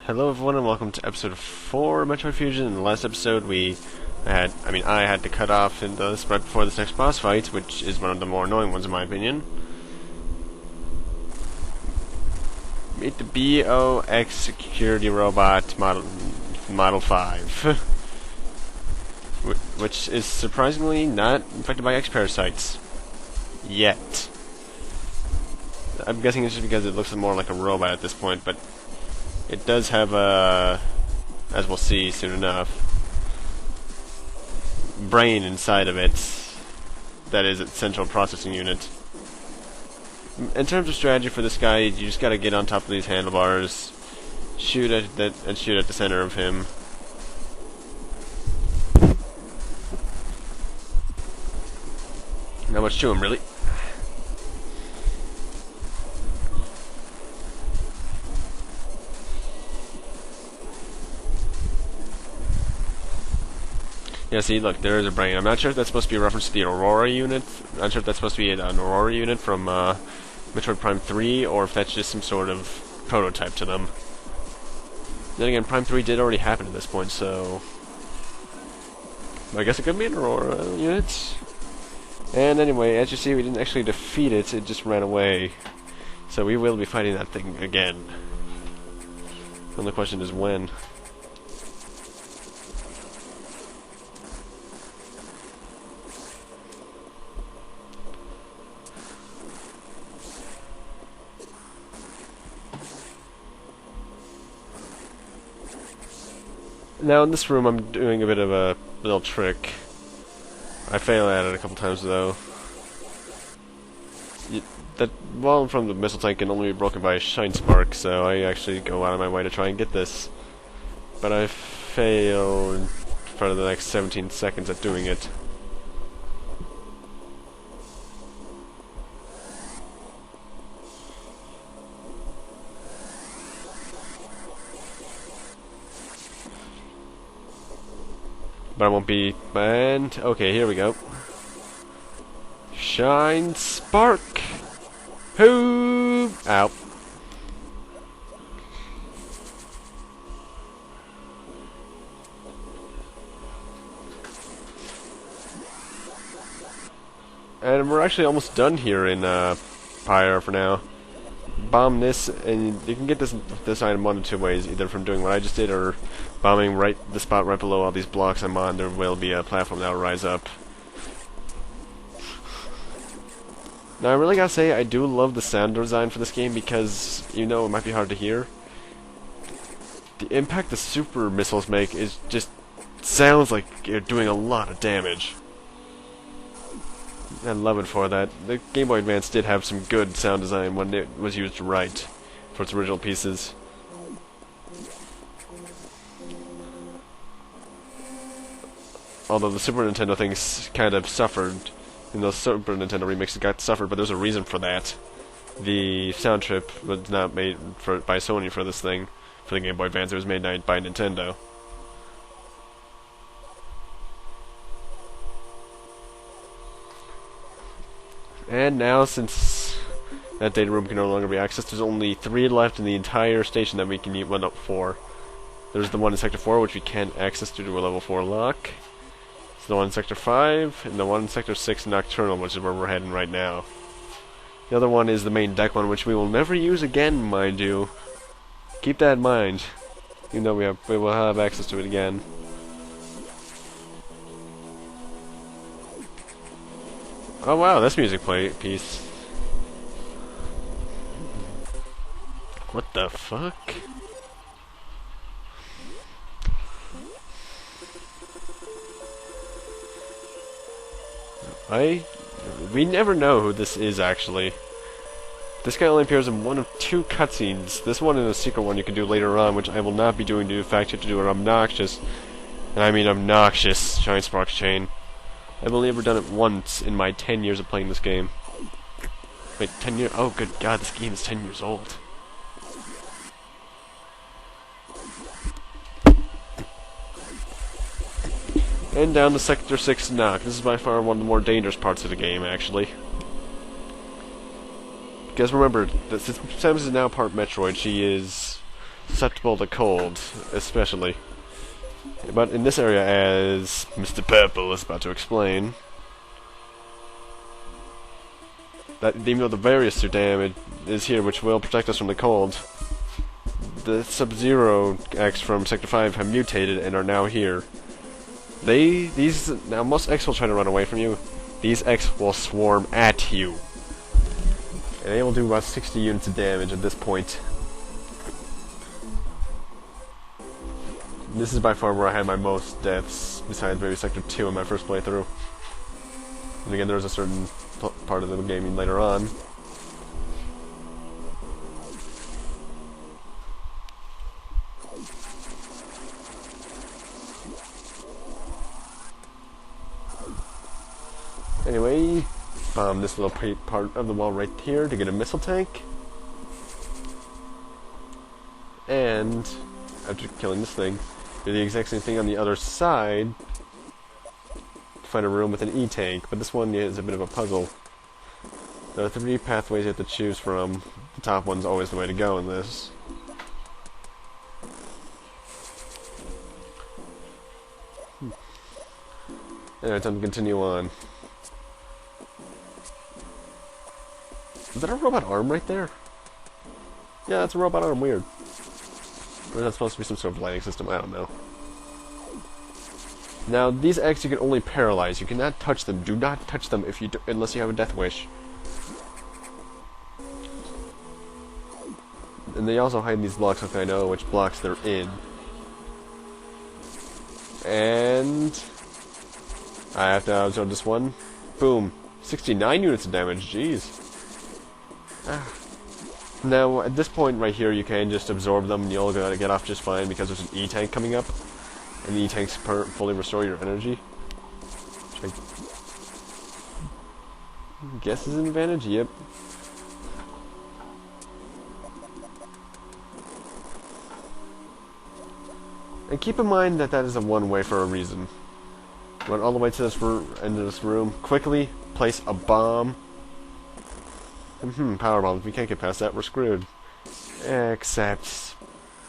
Hello everyone and welcome to episode 4 of Metroid Fusion. In the last episode I had to cut off in this right before this next boss fight, which is one of the more annoying ones in my opinion. Meet the BOX security robot model 5. Which is surprisingly not infected by X-parasites. Yet. I'm guessing it's just because it looks more like a robot at this point, but it does have a, as we'll see soon enough, brain inside of it. That is its central processing unit. In terms of strategy for this guy, you just gotta get on top of these handlebars, shoot at the center of him. Not much to him, really. Yeah, see, look, there is a brain. I'm not sure if that's supposed to be a reference to the Aurora unit. I'm not sure if that's supposed to be an Aurora unit from Metroid Prime 3, or if that's just some sort of prototype to them. Then again, Prime 3 did already happen at this point, so I guess it could be an Aurora unit. And anyway, as you see, we didn't actually defeat it, it just ran away. So we will be fighting that thing again. The only question is when. Now in this room I'm doing a bit of a little trick. I fail at it a couple times though. That wall from the missile tank can only be broken by a shine spark, so I actually go out of my way to try and get this. But I fail for the next 17 seconds at doing it. But I won't be banned. Okay, here we go. Shine spark! Hoo! Ow. And we're actually almost done here in Pyre for now. Bomb this, and you can get this item one of two ways, either from doing what I just did, or bombing the spot right below all these blocks I'm on. There will be a platform that will rise up. Now I really gotta say, I do love the sound design for this game, because, you know, it might be hard to hear. The impact the super missiles make is just sounds like you're doing a lot of damage. I love it for that. The Game Boy Advance did have some good sound design when it was used right for its original pieces. Although the Super Nintendo things kind of suffered, in those Super Nintendo remakes it got suffered, but there's a reason for that. The sound chip was not made by Sony for this thing, for the Game Boy Advance. It was made by Nintendo. And now, since that data room can no longer be accessed, there's only 3 left in the entire station that we can use. Well, no, 4. There's the one in Sector 4, which we can't access due to a level 4 lock. There's the one in Sector 5, and the one in Sector 6 Nocturnal, which is where we're heading right now. The other one is the main deck one, which we will never use again, mind you. Keep that in mind. Even though we will have access to it again. Oh wow, this music piece. What the fuck? We never know who this is, actually. This guy only appears in one of 2 cutscenes. This one is a secret one you can do later on, which I will not be doing due to the fact you have to do an obnoxious, and I mean obnoxious, Shine Sparks chain. I've only ever done it once in my 10 years of playing this game. Wait, 10 years? Oh, good God, this game is 10 years old. And down to Sector 6 Knock. This is by far one of the more dangerous parts of the game, actually. Because remember, since Samus is now part Metroid, she is susceptible to cold, especially. But in this area, as Mr. Purple is about to explain, that even though the Varia suit damage is here, which will protect us from the cold, the Sub-Zero X from Sector 5 have mutated and are now here. Now most X will try to run away from you. These X will swarm at you. And they will do about 60 units of damage at this point. This is by far where I had my most deaths, besides maybe Sector 2 in my first playthrough. And again, there was a certain part of the game later on. Anyway, bomb this little part of the wall right here to get a missile tank. And after killing this thing, do the exact same thing on the other side to find a room with an E-tank, but this one is a bit of a puzzle. There are 3 pathways you have to choose from. The top one's always the way to go in this. Anyway, time to continue on. Is that a robot arm right there? Yeah, that's a robot arm, weird. Or is that supposed to be some sort of lighting system? I don't know. Now, these X you can only paralyze. You cannot touch them. Do not touch them if you unless you have a death wish. And they also hide these blocks, if I know which blocks they're in. And I have to absorb this one. Boom. 69 units of damage. Jeez. Now, at this point right here, you can just absorb them and you'll get off just fine because there's an E-tank coming up. And the E-tanks fully restore your energy. Which I guess is an advantage, yep. And keep in mind that that is a one-way for a reason. Run all the way to this end of this room. Quickly place a bomb. Power bomb. If we can't get past that, we're screwed. Except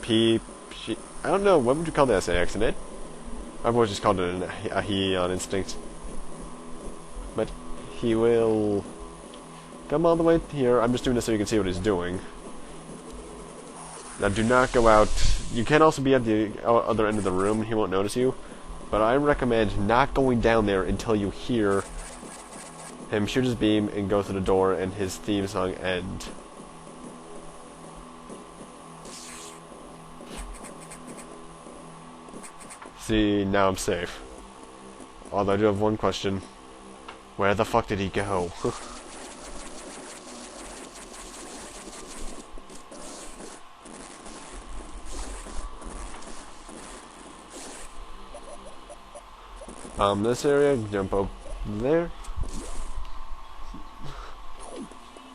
I don't know, what would you call that as an accident? I've always just called it a he on instinct. But he will come all the way here. I'm just doing this so you can see what he's doing. Now do not go out. You can also be at the other end of the room. He won't notice you. But I recommend not going down there until you hear him shoot his beam and go through the door and his theme song end. See, now I'm safe. Although I do have one question. Where the fuck did he go? This area, jump up there.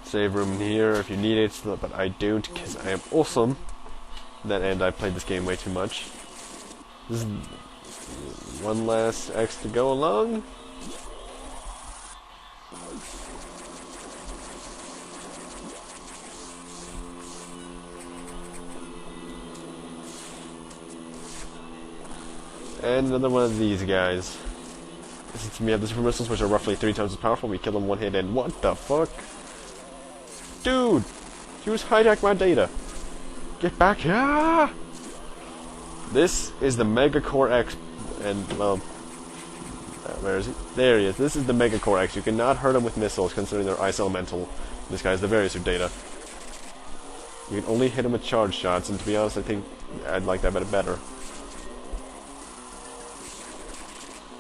Save room here if you need it, but I don't because I am awesome. And I played this game way too much. This is one last X to go along. And another one of these guys. Since we have the super missiles, which are roughly 3 times as powerful, we kill them one hit and what the fuck? Dude! You just hijacked my data! Get back here! This is the Mega Core X, and, well, where is he? There he is. This is the Mega Core X. You cannot hurt him with missiles, considering they're ice elemental. This guy's the Varia suit data. You can only hit him with charge shots, and to be honest, I think I'd like that better.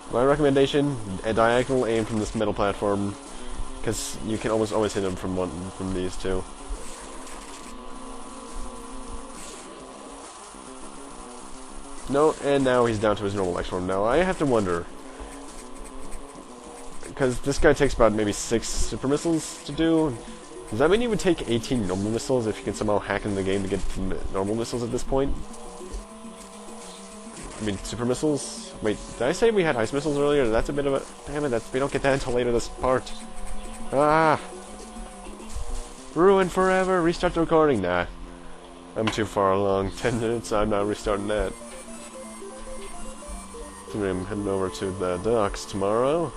My recommendation, a diagonal aim from this middle platform, because you can almost always hit him from these two. No, and now he's down to his normal X form. Now I have to wonder, because this guy takes about maybe 6 super missiles to do. Does that mean he would take 18 normal missiles if you can somehow hack in the game to get normal missiles at this point? I mean, super missiles? Wait, did I say we had ice missiles earlier? That's a bit of a... Damn it, we don't get that until later this part. Ah! Ruined forever, restart the recording. Nah. I'm too far along. 10 minutes, I'm not restarting that. So I'm heading over to the docks tomorrow.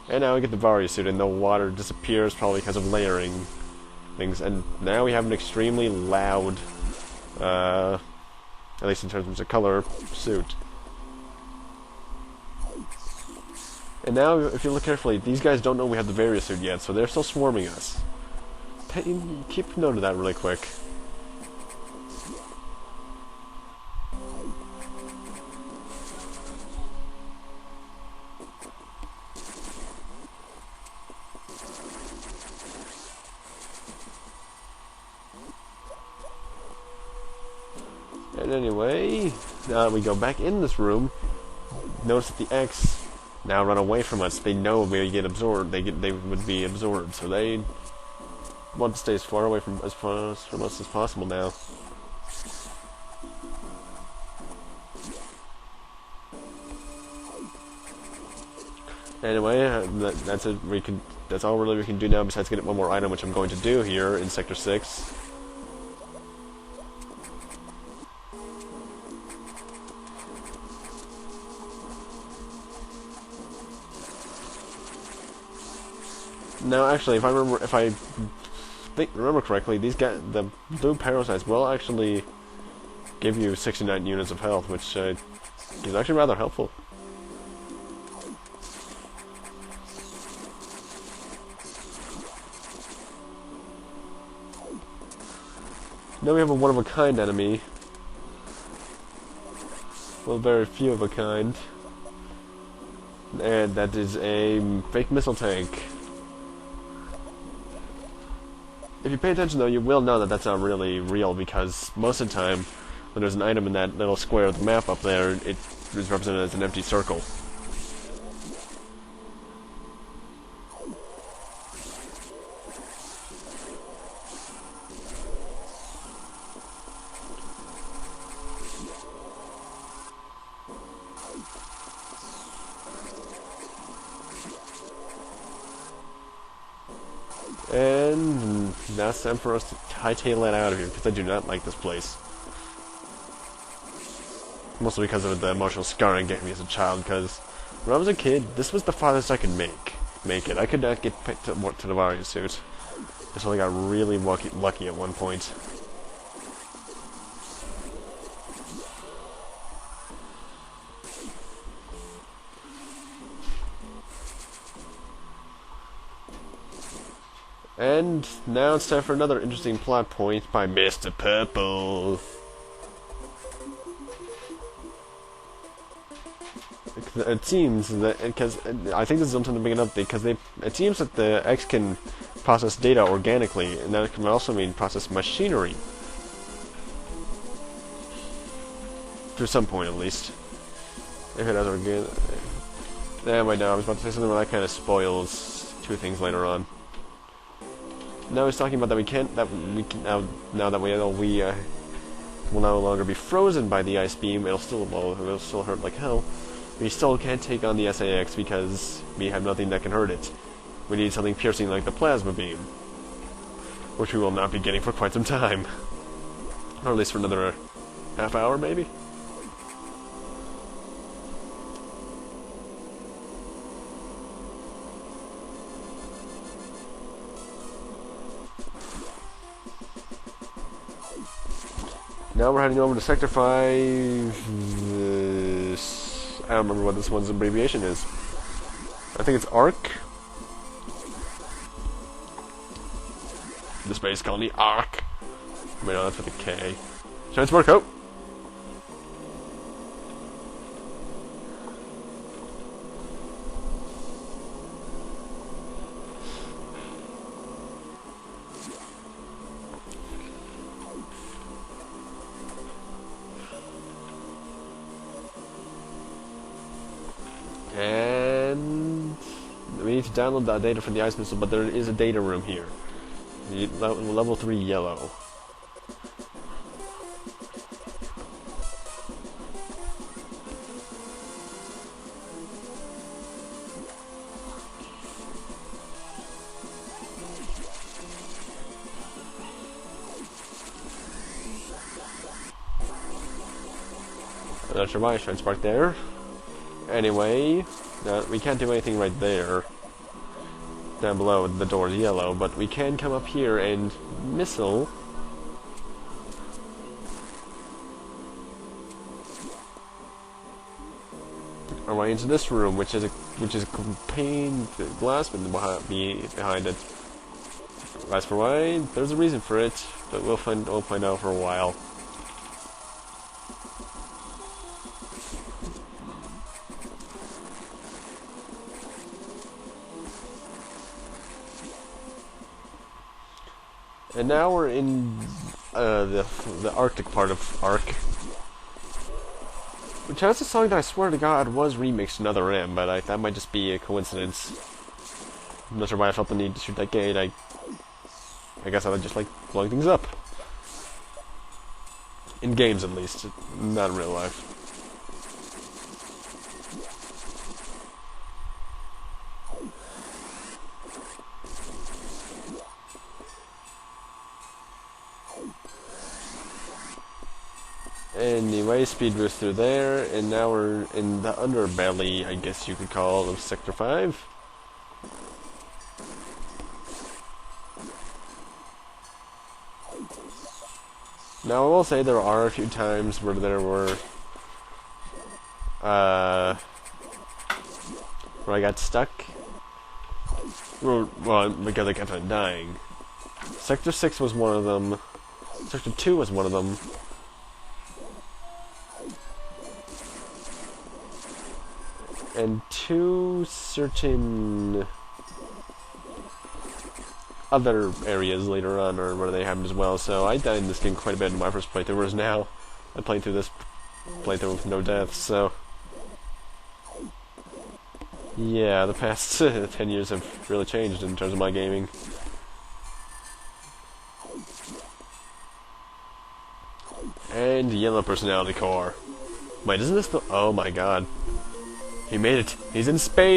And now we get the Varia suit, and the water disappears probably because of layering things. And now we have an extremely loud, at least in terms of color, suit. And now, if you look carefully, these guys don't know we have the Varia suit yet, so they're still swarming us. Keep note of that really quick. And anyway, now that we go back in this room, notice that the X now run away from us. They know we get absorbed. They would be absorbed, so they want to stay as far away from us as possible now. Anyway, that's it. That's all really we can do now. Besides get one more item, which I'm going to do here in Sector 6. Now, actually, if I remember correctly, these guys, the blue parasites, will actually give you 69 units of health, which is actually rather helpful. Now we have a one-of-a-kind enemy. Well, very few of a kind. And that is a fake missile tank. If you pay attention, though, you will know that that's not really real, because most of the time, when there's an item in that little square of the map up there, it is represented as an empty circle. And now it's time for us to hightail it out of here, because I do not like this place. Mostly because of the emotional scarring it gave me as a child, because when I was a kid, this was the farthest I could make it. I could not get picked to the Varia suit. I only got really lucky at one point. And now it's time for another interesting plot point by Mr. Purple. It seems that, because I think this is something to bring it up, because it seems that the X can process data organically, and that can also mean process machinery. To some point, at least. If it has organic. Anyway, no, I was about to say something where that kind of spoils two things later on. Now he's talking about that we can now that we know we will no longer be frozen by the ice beam. It'll still hurt like hell. We still can't take on the SAX because we have nothing that can hurt it. We need something piercing like the plasma beam, which we will not be getting for quite some time, or at least for another half hour, maybe. Now we're heading over to Sector 5. I don't remember what this one's abbreviation is. I think it's ARC. The space colony ARC. Wait, no, that's with a K. Transport coat. And we need to download that data from the ice missile, but there is a data room here. Level 3 yellow. Not sure why I tried to spark there. Anyway, we can't do anything right there. Down below, the door is yellow, but we can come up here and missile. Our way into this room, which is contained glass behind it. As for why, there's a reason for it, but we'll find out for a while. And now we're in the Arctic part of Ark, which has a song that I swear to God was remixed in Other M, but that might just be a coincidence. I'm not sure why I felt the need to shoot that gate. I guess I would just like blowing things up. In games, at least, not in real life. Anyway, speed boost through there, and now we're in the underbelly, I guess you could call, of Sector 5. Now, I will say there are a few times where there were, where I got stuck. Well, because I kept on dying. Sector 6 was one of them. Sector 2 was one of them. And two certain other areas later on are where they happened as well. So I died in this game quite a bit in my first playthrough, whereas now I played through this playthrough with no deaths. So yeah, the past 10 years have really changed in terms of my gaming. And yellow personality core. Wait, isn't this the... Oh my god. He made it. He's in space.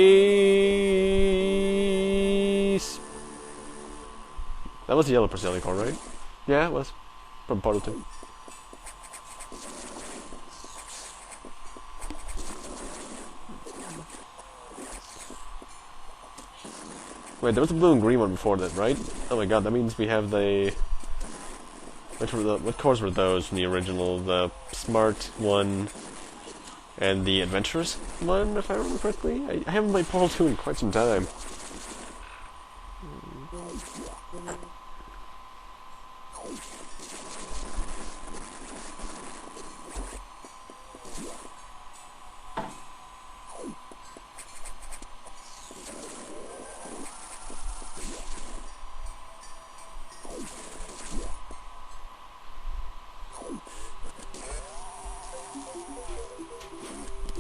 That was the yellow personality core, right? Yeah, it was. From Portal 2. Wait, there was a blue and green one before that, right? Oh my god, that means we have the... What cores were those from the original? The smart one and the adventurous one, if I remember correctly? I haven't played Portal 2 in quite some time.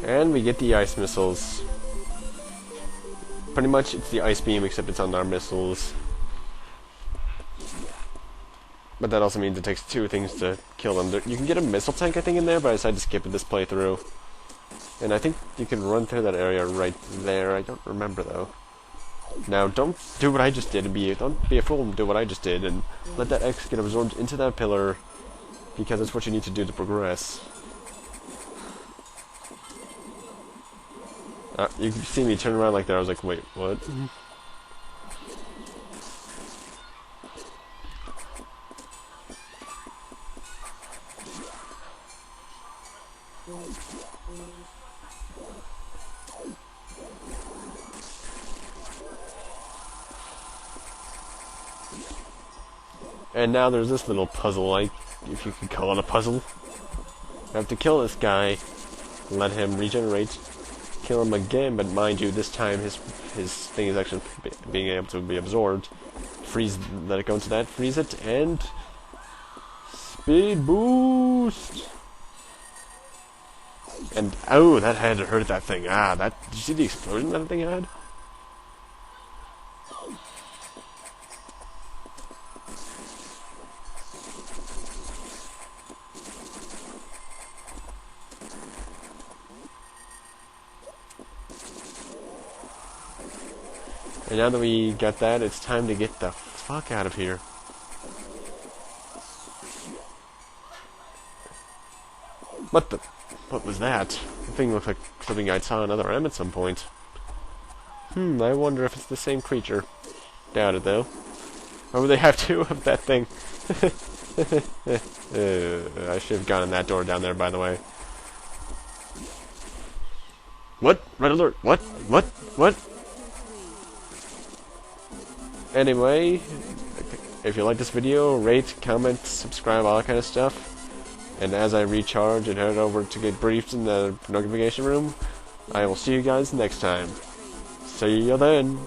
And we get the ice missiles. Pretty much it's the ice beam, except it's on our missiles. But that also means it takes two things to kill them. You can get a missile tank, I think, in there, but I decided to skip it this playthrough. And I think you can run through that area right there. I don't remember, though. Now, don't do what I just did and don't be a fool and do what I just did and let that X get absorbed into that pillar, because that's what you need to do to progress. You can see me turn around like that. I was like, wait, what? And now there's this little puzzle, if you could call it a puzzle. I have to kill this guy, let him regenerate, kill him again, but mind you, this time his thing is actually being able to be absorbed. Freeze, let it go into that, freeze it, and speed boost. And oh, that had to hurt that thing. Did you see the explosion that thing had? And now that we got that, it's time to get the fuck out of here. What the? What was that? The thing looked like something I saw in another M at some point. I wonder if it's the same creature. Doubt it, though. Or would they have two of that thing? I should have gone in that door down there, by the way. What? Red alert! What? What? What? Anyway, if you like this video, rate, comment, subscribe, all that kind of stuff. And as I recharge and head over to get briefed in the notification room, I will see you guys next time. See you then.